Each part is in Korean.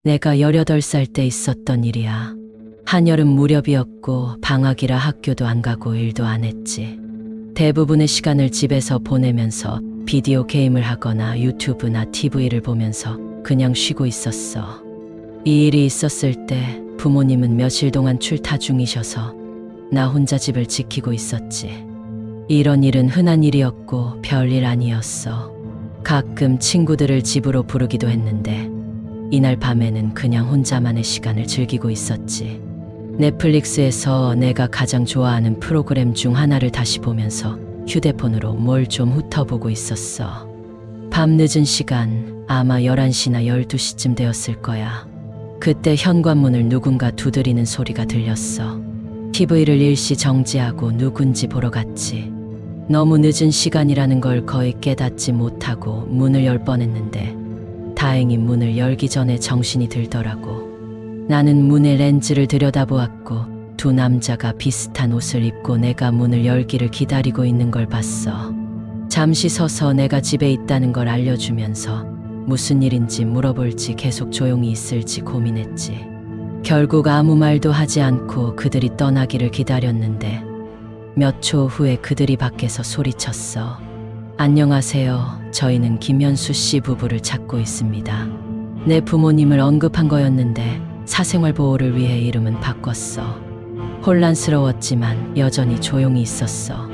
내가 18살 때 있었던 일이야. 한여름 무렵이었고 방학이라 학교도 안 가고 일도 안 했지. 대부분의 시간을 집에서 보내면서 비디오 게임을 하거나 유튜브나 TV를 보면서 그냥 쉬고 있었어. 이 일이 있었을 때 부모님은 며칠 동안 출타 중이셔서 나 혼자 집을 지키고 있었지. 이런 일은 흔한 일이었고 별일 아니었어. 가끔 친구들을 집으로 부르기도 했는데 이날 밤에는 그냥 혼자만의 시간을 즐기고 있었지. 넷플릭스에서 내가 가장 좋아하는 프로그램 중 하나를 다시 보면서 휴대폰으로 뭘 좀 훑어보고 있었어. 밤 늦은 시간, 아마 11시나 12시쯤 되었을 거야. 그때 현관문을 누군가 두드리는 소리가 들렸어. TV를 일시 정지하고 누군지 보러 갔지. 너무 늦은 시간이라는 걸 거의 깨닫지 못하고 문을 열 뻔했는데 다행히 문을 열기 전에 정신이 들더라고. 나는 문에 렌즈를 들여다보았고 두 남자가 비슷한 옷을 입고 내가 문을 열기를 기다리고 있는 걸 봤어. 잠시 서서 내가 집에 있다는 걸 알려주면서 무슨 일인지 물어볼지 계속 조용히 있을지 고민했지. 결국 아무 말도 하지 않고 그들이 떠나기를 기다렸는데 몇 초 후에 그들이 밖에서 소리쳤어. 안녕하세요. 저희는 김현수 씨 부부를 찾고 있습니다. 내 부모님을 언급한 거였는데 사생활 보호를 위해 이름은 바꿨어. 혼란스러웠지만 여전히 조용히 있었어.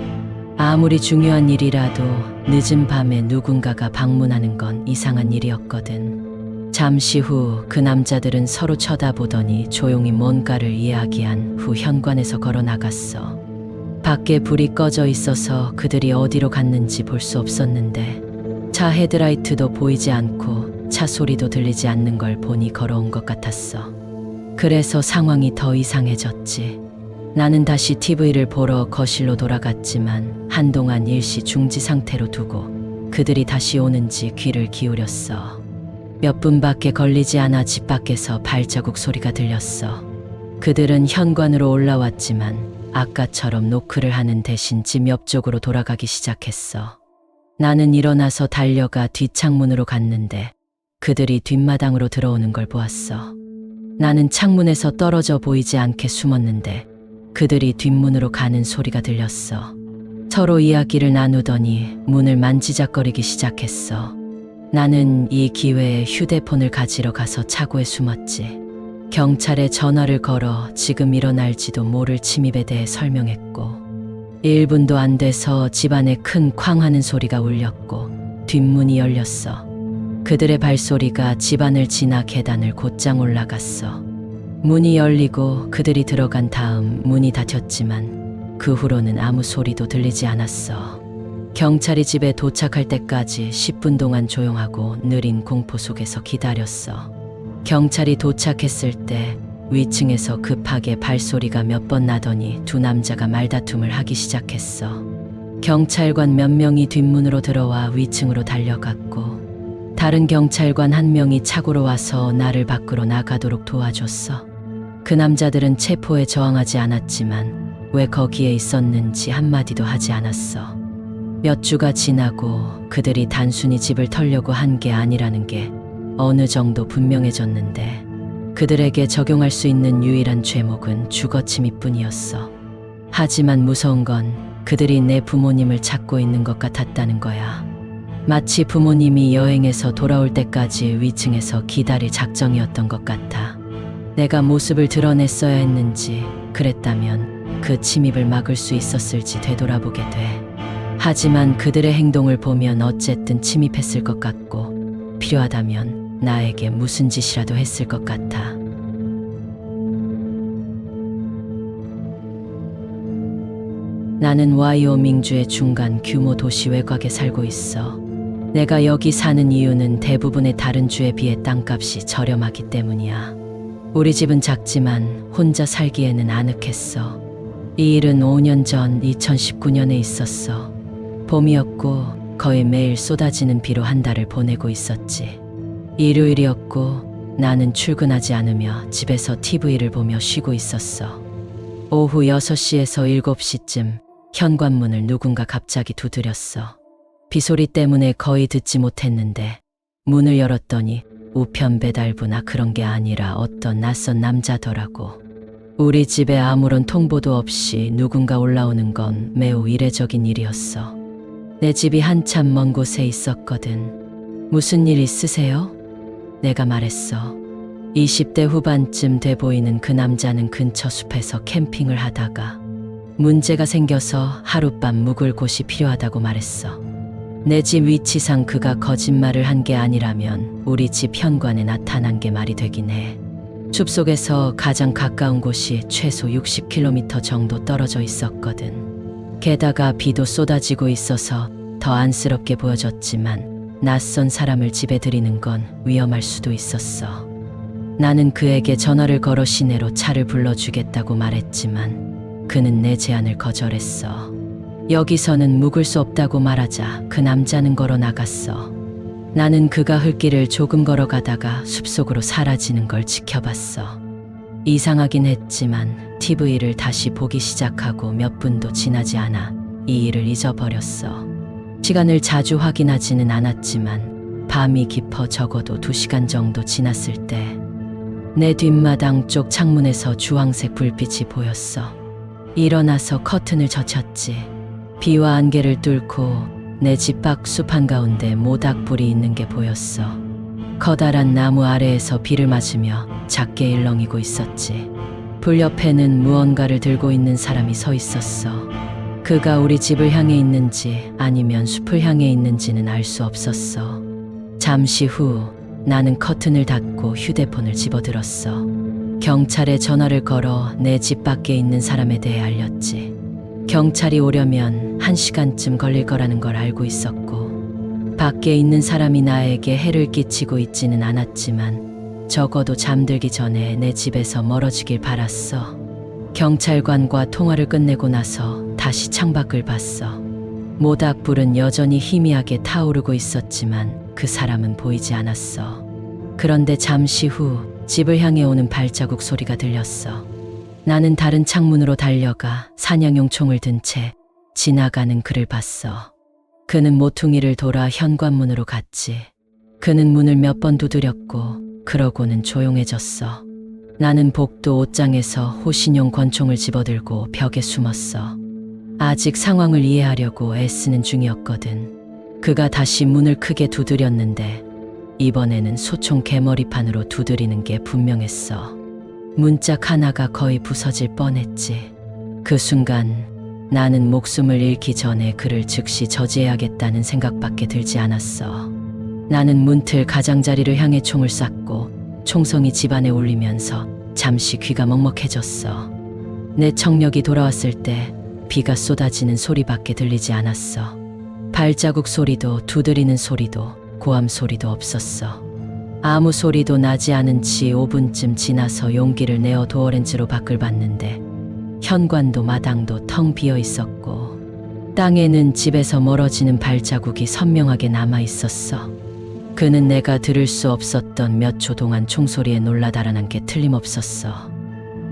아무리 중요한 일이라도 늦은 밤에 누군가가 방문하는 건 이상한 일이었거든. 잠시 후 그 남자들은 서로 쳐다보더니 조용히 뭔가를 이야기한 후 현관에서 걸어 나갔어. 밖에 불이 꺼져 있어서 그들이 어디로 갔는지 볼 수 없었는데 차 헤드라이트도 보이지 않고 차 소리도 들리지 않는 걸 보니 걸어온 것 같았어. 그래서 상황이 더 이상해졌지. 나는 다시 TV를 보러 거실로 돌아갔지만 한동안 일시 중지 상태로 두고 그들이 다시 오는지 귀를 기울였어. 몇 분밖에 걸리지 않아 집 밖에서 발자국 소리가 들렸어. 그들은 현관으로 올라왔지만 아까처럼 노크를 하는 대신 집 옆쪽으로 돌아가기 시작했어. 나는 일어나서 달려가 뒷창문으로 갔는데 그들이 뒷마당으로 들어오는 걸 보았어. 나는 창문에서 떨어져 보이지 않게 숨었는데 그들이 뒷문으로 가는 소리가 들렸어. 서로 이야기를 나누더니 문을 만지작거리기 시작했어. 나는 이 기회에 휴대폰을 가지러 가서 차고에 숨었지. 경찰에 전화를 걸어 지금 일어날지도 모를 침입에 대해 설명했고 1분도 안 돼서 집안에 큰 쾅 하는 소리가 울렸고 뒷문이 열렸어. 그들의 발소리가 집안을 지나 계단을 곧장 올라갔어. 문이 열리고 그들이 들어간 다음 문이 닫혔지만 그 후로는 아무 소리도 들리지 않았어. 경찰이 집에 도착할 때까지 10분 동안 조용하고 느린 공포 속에서 기다렸어. 경찰이 도착했을 때 위층에서 급하게 발소리가 몇 번 나더니 두 남자가 말다툼을 하기 시작했어. 경찰관 몇 명이 뒷문으로 들어와 위층으로 달려갔고 다른 경찰관 한 명이 차고로 와서 나를 밖으로 나가도록 도와줬어. 그 남자들은 체포에 저항하지 않았지만 왜 거기에 있었는지 한마디도 하지 않았어. 몇 주가 지나고 그들이 단순히 집을 털려고 한 게 아니라는 게 어느 정도 분명해졌는데 그들에게 적용할 수 있는 유일한 죄목은 주거침입뿐이었어. 하지만 무서운 건 그들이 내 부모님을 찾고 있는 것 같았다는 거야. 마치 부모님이 여행에서 돌아올 때까지 위층에서 기다릴 작정이었던 것 같아. 내가 모습을 드러냈어야 했는지 그랬다면 그 침입을 막을 수 있었을지 되돌아보게 돼. 하지만 그들의 행동을 보면 어쨌든 침입했을 것 같고 필요하다면 나에게 무슨 짓이라도 했을 것 같아. 나는 와이오밍주의 중간 규모 도시 외곽에 살고 있어. 내가 여기 사는 이유는 대부분의 다른 주에 비해 땅값이 저렴하기 때문이야. 우리 집은 작지만 혼자 살기에는 아늑했어. 이 일은 5년 전 2019년에 있었어. 봄이었고 거의 매일 쏟아지는 비로 한 달을 보내고 있었지. 일요일이었고 나는 출근하지 않으며 집에서 TV를 보며 쉬고 있었어. 오후 6시에서 7시쯤 현관문을 누군가 갑자기 두드렸어. 비소리 때문에 거의 듣지 못했는데 문을 열었더니 우편 배달부나 그런 게 아니라 어떤 낯선 남자더라고. 우리 집에 아무런 통보도 없이 누군가 올라오는 건 매우 이례적인 일이었어. 내 집이 한참 먼 곳에 있었거든. 무슨 일 있으세요? 내가 말했어. 20대 후반쯤 돼 보이는 그 남자는 근처 숲에서 캠핑을 하다가 문제가 생겨서 하룻밤 묵을 곳이 필요하다고 말했어. 내 집 위치상 그가 거짓말을 한 게 아니라면 우리 집 현관에 나타난 게 말이 되긴 해. 숲속에서 가장 가까운 곳이 최소 60km 정도 떨어져 있었거든. 게다가 비도 쏟아지고 있어서 더 안쓰럽게 보여졌지만 낯선 사람을 집에 들이는 건 위험할 수도 있었어. 나는 그에게 전화를 걸어 시내로 차를 불러주겠다고 말했지만 그는 내 제안을 거절했어. 여기서는 묵을 수 없다고 말하자 그 남자는 걸어 나갔어. 나는 그가 흙길을 조금 걸어가다가 숲속으로 사라지는 걸 지켜봤어. 이상하긴 했지만 TV를 다시 보기 시작하고 몇 분도 지나지 않아 이 일을 잊어버렸어. 시간을 자주 확인하지는 않았지만 밤이 깊어 적어도 2시간 정도 지났을 때 내 뒷마당 쪽 창문에서 주황색 불빛이 보였어. 일어나서 커튼을 젖혔지. 비와 안개를 뚫고 내 집 밖 숲 한가운데 모닥불이 있는 게 보였어. 커다란 나무 아래에서 비를 맞으며 작게 일렁이고 있었지. 불 옆에는 무언가를 들고 있는 사람이 서 있었어. 그가 우리 집을 향해 있는지 아니면 숲을 향해 있는지는 알 수 없었어. 잠시 후 나는 커튼을 닫고 휴대폰을 집어들었어. 경찰에 전화를 걸어 내 집 밖에 있는 사람에 대해 알렸지. 경찰이 오려면 1시간쯤 걸릴 거라는 걸 알고 있었고 밖에 있는 사람이 나에게 해를 끼치고 있지는 않았지만 적어도 잠들기 전에 내 집에서 멀어지길 바랐어. 경찰관과 통화를 끝내고 나서 다시 창밖을 봤어. 모닥불은 여전히 희미하게 타오르고 있었지만 그 사람은 보이지 않았어. 그런데 잠시 후 집을 향해 오는 발자국 소리가 들렸어. 나는 다른 창문으로 달려가 사냥용 총을 든 채 지나가는 그를 봤어. 그는 모퉁이를 돌아 현관문으로 갔지. 그는 문을 몇 번 두드렸고 그러고는 조용해졌어. 나는 복도 옷장에서 호신용 권총을 집어들고 벽에 숨었어. 아직 상황을 이해하려고 애쓰는 중이었거든. 그가 다시 문을 크게 두드렸는데 이번에는 소총 개머리판으로 두드리는 게 분명했어. 문짝 하나가 거의 부서질 뻔했지. 그 순간 나는 목숨을 잃기 전에 그를 즉시 저지해야겠다는 생각밖에 들지 않았어. 나는 문틀 가장자리를 향해 총을 쐈고 총성이 집안에 울리면서 잠시 귀가 먹먹해졌어. 내 청력이 돌아왔을 때 비가 쏟아지는 소리밖에 들리지 않았어. 발자국 소리도 두드리는 소리도 고함 소리도 없었어. 아무 소리도 나지 않은 지 5분쯤 지나서 용기를 내어 도어렌지로 밖을 봤는데 현관도 마당도 텅 비어 있었고 땅에는 집에서 멀어지는 발자국이 선명하게 남아 있었어. 그는 내가 들을 수 없었던 몇 초 동안 총소리에 놀라 달아난 게 틀림없었어.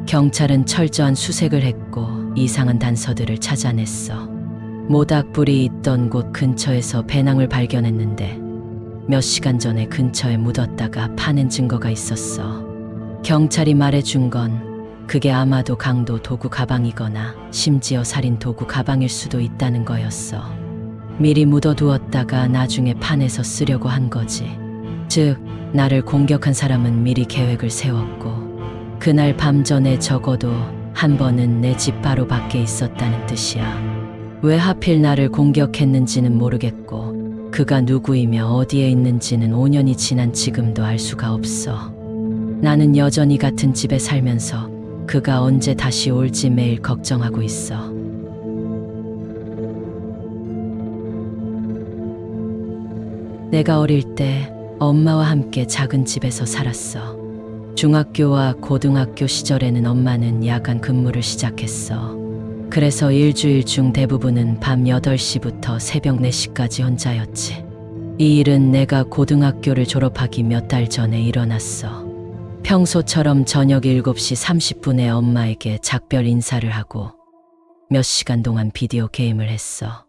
경찰은 철저한 수색을 했고 이상한 단서들을 찾아냈어. 모닥불이 있던 곳 근처에서 배낭을 발견했는데 몇 시간 전에 근처에 묻었다가 파낸 증거가 있었어. 경찰이 말해준 건 그게 아마도 강도 도구 가방이거나 심지어 살인 도구 가방일 수도 있다는 거였어. 미리 묻어두었다가 나중에 파내서 쓰려고 한 거지. 즉, 나를 공격한 사람은 미리 계획을 세웠고 그날 밤 전에 적어도 한 번은 내 집 바로 밖에 있었다는 뜻이야. 왜 하필 나를 공격했는지는 모르겠고 그가 누구이며 어디에 있는지는 5년이 지난 지금도 알 수가 없어. 나는 여전히 같은 집에 살면서 그가 언제 다시 올지 매일 걱정하고 있어. 내가 어릴 때 엄마와 함께 작은 집에서 살았어. 중학교와 고등학교 시절에는 엄마는 야간 근무를 시작했어. 그래서 일주일 중 대부분은 밤 8시부터 새벽 4시까지 혼자였지. 이 일은 내가 고등학교를 졸업하기 몇 달 전에 일어났어. 평소처럼 저녁 7시 30분에 엄마에게 작별 인사를 하고 몇 시간 동안 비디오 게임을 했어.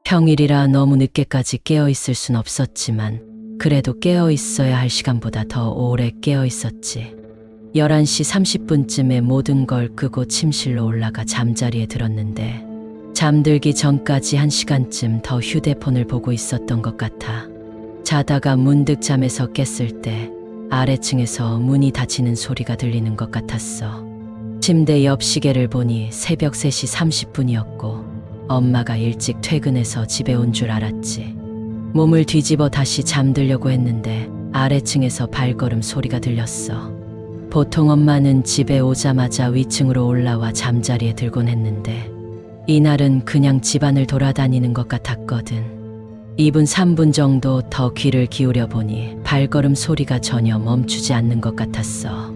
평일이라 너무 늦게까지 깨어 있을 순 없었지만 그래도 깨어 있어야 할 시간보다 더 오래 깨어 있었지. 11시 30분쯤에 모든 걸 끄고 침실로 올라가 잠자리에 들었는데 잠들기 전까지 1시간쯤 더 휴대폰을 보고 있었던 것 같아. 자다가 문득 잠에서 깼을 때 아래층에서 문이 닫히는 소리가 들리는 것 같았어. 침대 옆 시계를 보니 새벽 3시 30분이었고 엄마가 일찍 퇴근해서 집에 온 줄 알았지. 몸을 뒤집어 다시 잠들려고 했는데 아래층에서 발걸음 소리가 들렸어. 보통 엄마는 집에 오자마자 위층으로 올라와 잠자리에 들곤 했는데 이날은 그냥 집안을 돌아다니는 것 같았거든. 2분 3분 정도 더 귀를 기울여 보니 발걸음 소리가 전혀 멈추지 않는 것 같았어.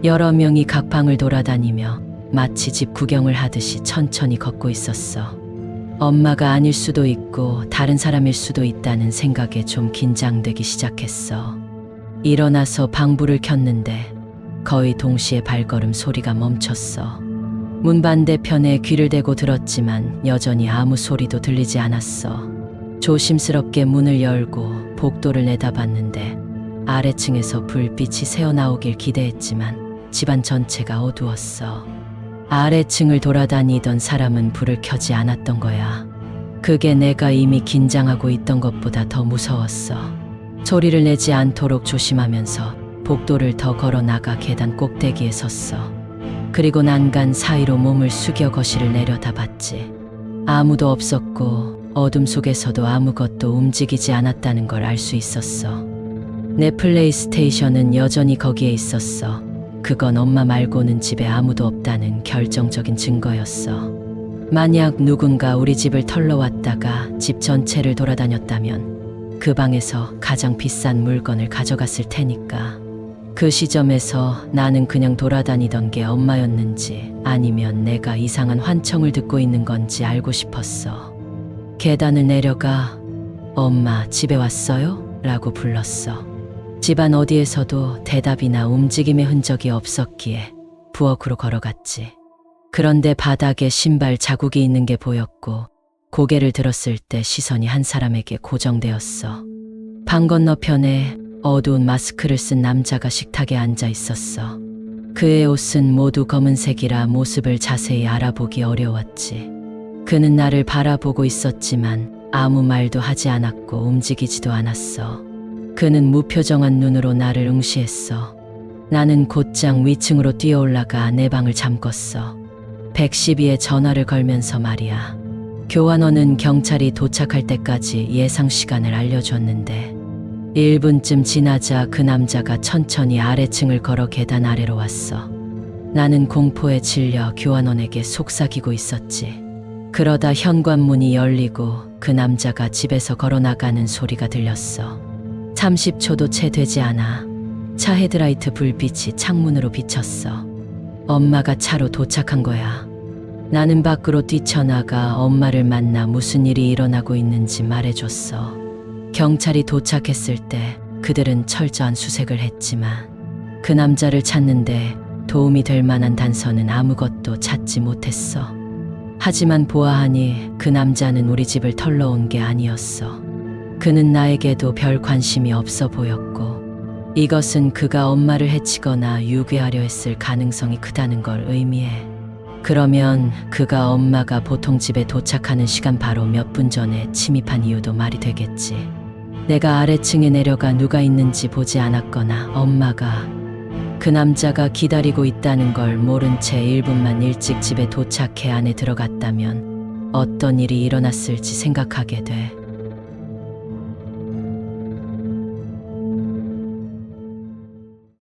여러 명이 각 방을 돌아다니며 마치 집 구경을 하듯이 천천히 걷고 있었어. 엄마가 아닐 수도 있고 다른 사람일 수도 있다는 생각에 좀 긴장되기 시작했어. 일어나서 방불을 켰는데 거의 동시에 발걸음 소리가 멈췄어. 문 반대편에 귀를 대고 들었지만 여전히 아무 소리도 들리지 않았어. 조심스럽게 문을 열고 복도를 내다봤는데 아래층에서 불빛이 새어나오길 기대했지만 집안 전체가 어두웠어. 아래층을 돌아다니던 사람은 불을 켜지 않았던 거야. 그게 내가 이미 긴장하고 있던 것보다 더 무서웠어. 소리를 내지 않도록 조심하면서 복도를 더 걸어 나가 계단 꼭대기에 섰어. 그리고 난간 사이로 몸을 숙여 거실을 내려다봤지. 아무도 없었고 어둠 속에서도 아무것도 움직이지 않았다는 걸 알 수 있었어. 내 플레이스테이션은 여전히 거기에 있었어. 그건 엄마 말고는 집에 아무도 없다는 결정적인 증거였어. 만약 누군가 우리 집을 털러 왔다가 집 전체를 돌아다녔다면 그 방에서 가장 비싼 물건을 가져갔을 테니까. 그 시점에서 나는 그냥 돌아다니던 게 엄마였는지 아니면 내가 이상한 환청을 듣고 있는 건지 알고 싶었어. 계단을 내려가 "엄마, 집에 왔어요?" 라고 불렀어. 집안 어디에서도 대답이나 움직임의 흔적이 없었기에 부엌으로 걸어갔지. 그런데 바닥에 신발 자국이 있는 게 보였고 고개를 들었을 때 시선이 한 사람에게 고정되었어. 방 건너편에 어두운 마스크를 쓴 남자가 식탁에 앉아 있었어. 그의 옷은 모두 검은색이라 모습을 자세히 알아보기 어려웠지. 그는 나를 바라보고 있었지만 아무 말도 하지 않았고 움직이지도 않았어. 그는 무표정한 눈으로 나를 응시했어. 나는 곧장 위층으로 뛰어올라가 내 방을 잠궜어. 112에 전화를 걸면서 말이야. 교환원은 경찰이 도착할 때까지 예상 시간을 알려줬는데 1분쯤 지나자 그 남자가 천천히 아래층을 걸어 계단 아래로 왔어. 나는 공포에 질려 교환원에게 속삭이고 있었지. 그러다 현관문이 열리고 그 남자가 집에서 걸어나가는 소리가 들렸어. 30초도 채 되지 않아 차 헤드라이트 불빛이 창문으로 비쳤어. 엄마가 차로 도착한 거야. 나는 밖으로 뛰쳐나가 엄마를 만나 무슨 일이 일어나고 있는지 말해줬어. 경찰이 도착했을 때 그들은 철저한 수색을 했지만 그 남자를 찾는데 도움이 될 만한 단서는 아무것도 찾지 못했어. 하지만 보아하니 그 남자는 우리 집을 털러 온 게 아니었어. 그는 나에게도 별 관심이 없어 보였고 이것은 그가 엄마를 해치거나 유괴하려 했을 가능성이 크다는 걸 의미해. 그러면 그가 엄마가 보통 집에 도착하는 시간 바로 몇 분 전에 침입한 이유도 말이 되겠지. 내가 아래층에 내려가 누가 있는지 보지 않았거나 엄마가 그 남자가 기다리고 있다는 걸 모른 채 1분만 일찍 집에 도착해 안에 들어갔다면 어떤 일이 일어났을지 생각하게 돼.